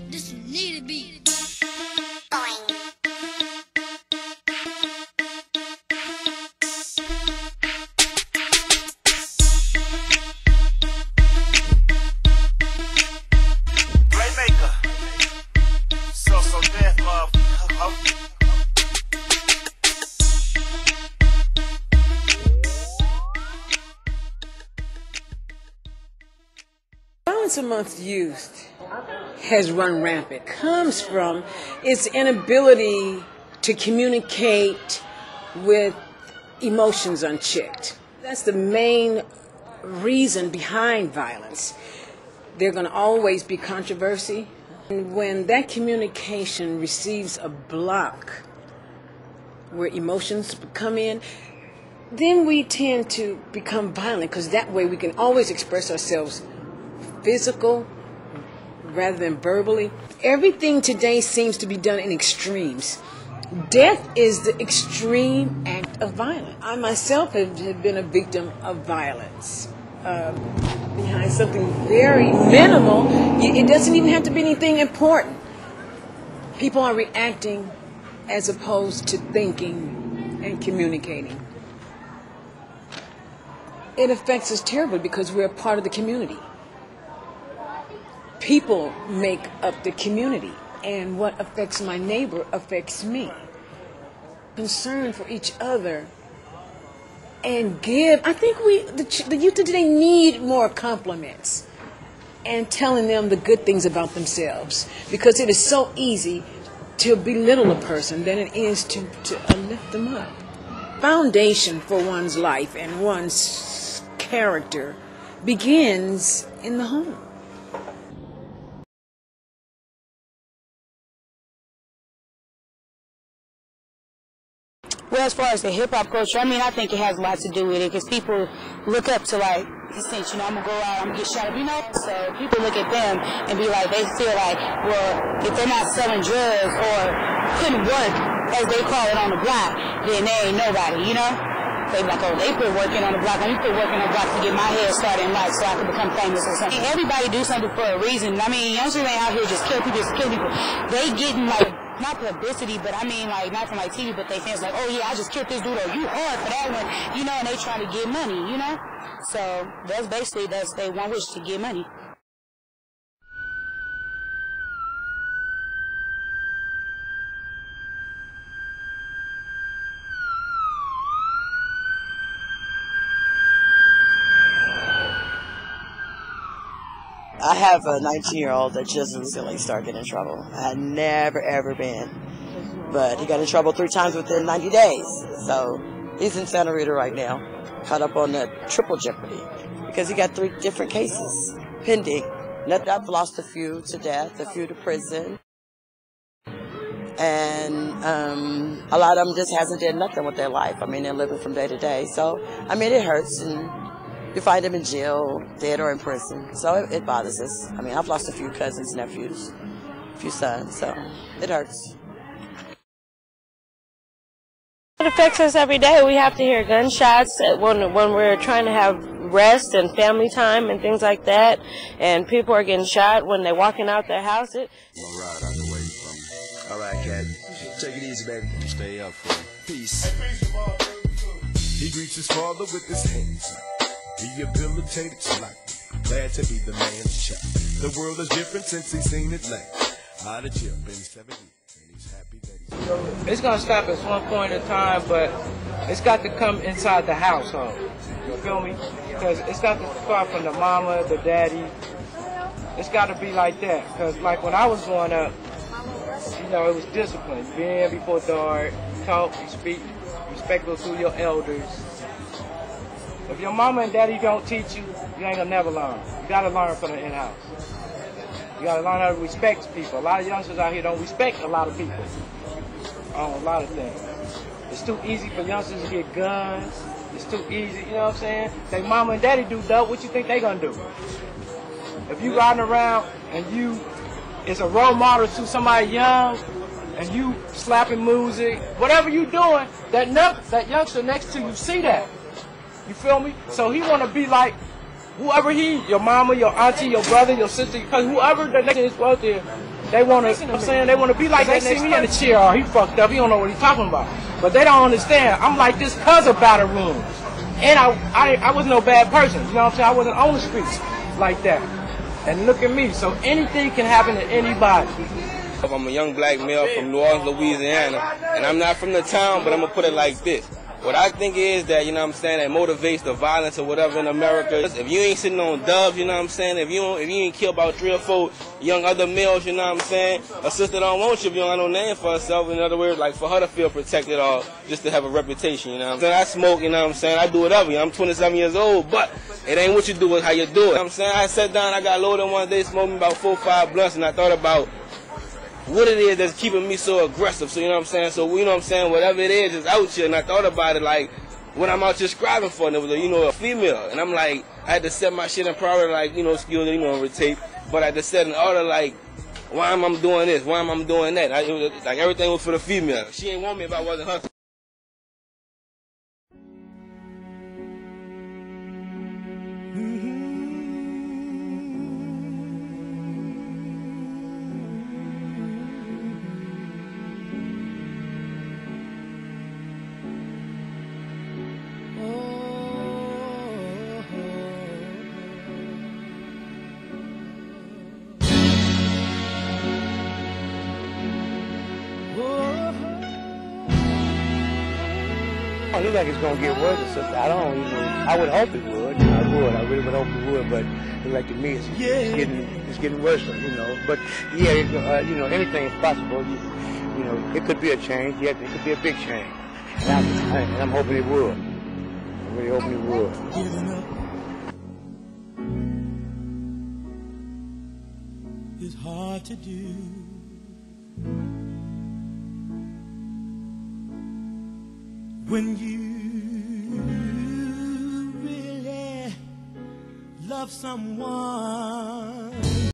This need to be. Violence amongst youth has run rampant. Comes from its inability to communicate with emotions unchecked. That's the main reason behind violence. There's going to always be controversy. And when that communication receives a block where emotions come in, then we tend to become violent, because that way we can always express ourselves physical rather than verbally. Everything today seems to be done in extremes. Death is the extreme act of violence. I myself have been a victim of violence. Behind something very minimal, it doesn't even have to be anything important. People are reacting as opposed to thinking and communicating. It affects us terribly because we're a part of the community. People make up the community, and what affects my neighbor affects me. Concern for each other and give. I think the youth today need more compliments and telling them the good things about themselves, because it is so easy to belittle a person than it is to lift them up. Foundation for one's life and one's character begins in the home. Well, as far as the hip-hop culture, I mean, I think it has a lot to do with it, because people look up to, like, since, you know, I'm going to go out, I'm going to get shot up, you know? So people look at them and be like, they feel like, well, if they're not selling drugs or couldn't work, as they call it, on the block, then they ain't nobody, you know? They be like, oh, they put work in on the block. Let me put work in on the block to get my head started in life so I can become famous or something. Everybody do something for a reason. I mean, youngsters ain't out here just kill people, They getting, like, not publicity, but I mean, like, not from like TV, but they fans like, oh yeah, I just killed this dude, or you hard for that one, you know, and they trying to get money, you know? So that's basically, they one wish to get money. I have a 19-year-old that just recently started getting in trouble. I had never, ever been. But he got in trouble 3 times within 90 days. So he's in Santa Rita right now, caught up on the triple jeopardy, because he got 3 different cases pending. I've lost a few to death, a few to prison. And a lot of them just hasn't did nothing with their life. I mean, they're living from day to day. So, I mean, it hurts. And you find them in jail, dead or in prison. So it bothers us. I mean, I've lost a few cousins, nephews, a few sons, so it hurts. It affects us every day. We have to hear gunshots when we're trying to have rest and family time and things like that. And people are getting shot when they're walking out their house. I'm gonna ride out the way from you. All right, Cat. Take it easy, baby. Stay up for it. Peace. He greets his father with his hands up. Rehabilitated slightly, glad to be the man's child. The world is different since he's seen it last. Out of jail, been 7 years, and he's happy that he's... It's gonna stop at one point in time, but it's got to come inside the household. You feel me? Because it's got to start from the mama, the daddy. It's got to be like that. Because like when I was growing up, you know, it was discipline. Be in before dark, talk, you speak, respectful to your elders. If your mama and daddy don't teach you, you ain't gonna never learn. You gotta learn from the in-house. You gotta learn how to respect people. A lot of youngsters out here don't respect a lot of people on a lot of things. It's too easy for youngsters to get guns. It's too easy, you know what I'm saying? They mama and daddy do dope, what you think they gonna do? If you riding around and you is a role model to somebody young, and you slapping music, whatever you doing, that youngster next to you see that. You feel me? So he want to be like whoever your mama, your auntie, your brother, your sister, because whoever the next is out there, They want to, I'm saying, they want to be like that. They see me in the chair, oh, he fucked up, he don't know what he's talking about. But they don't understand. I'm like this because of battle rooms. And I wasn't no bad person, you know what I'm saying? I wasn't on the streets like that. And look at me, so anything can happen to anybody. I'm a young black male from New Orleans, Louisiana, and I'm not from the town, but I'm going to put it like this. What I think is that, you know what I'm saying, that motivates the violence or whatever in America. If you ain't sitting on dubs, you know what I'm saying, if you ain't kill about 3 or 4 young other males, you know what I'm saying, a sister don't want you if you don't have no name for herself. In other words, like for her to feel protected or just to have a reputation, you know what I'm saying. I smoke, you know what I'm saying, I do whatever, you know, I'm 27 years old, but it ain't what you do, it's how you do it. You know what I'm saying, I sat down, I got loaded one day, smoking about 4 or 5 blunts, and I thought about what it is that's keeping me so aggressive. So, you know what I'm saying? So, you know what I'm saying? Whatever it is out here. And I thought about it like what I'm out here scribing for. And it was, a female. And I'm like, I had to set my shit in priority, like, skills, over tape. But I had to set in order, like, why am I doing this? Why am I doing that? Like, everything was for the female. She ain't want me if I wasn't her. It looks like it's gonna get worse, sister. I would hope it would. I really would hope it would. But like to me, it's getting worse. But yeah, anything is possible. It could be a change. Yeah, it could be a big change. And I'm hoping it would. I'm really hoping it would. It's hard to do. When you really love someone,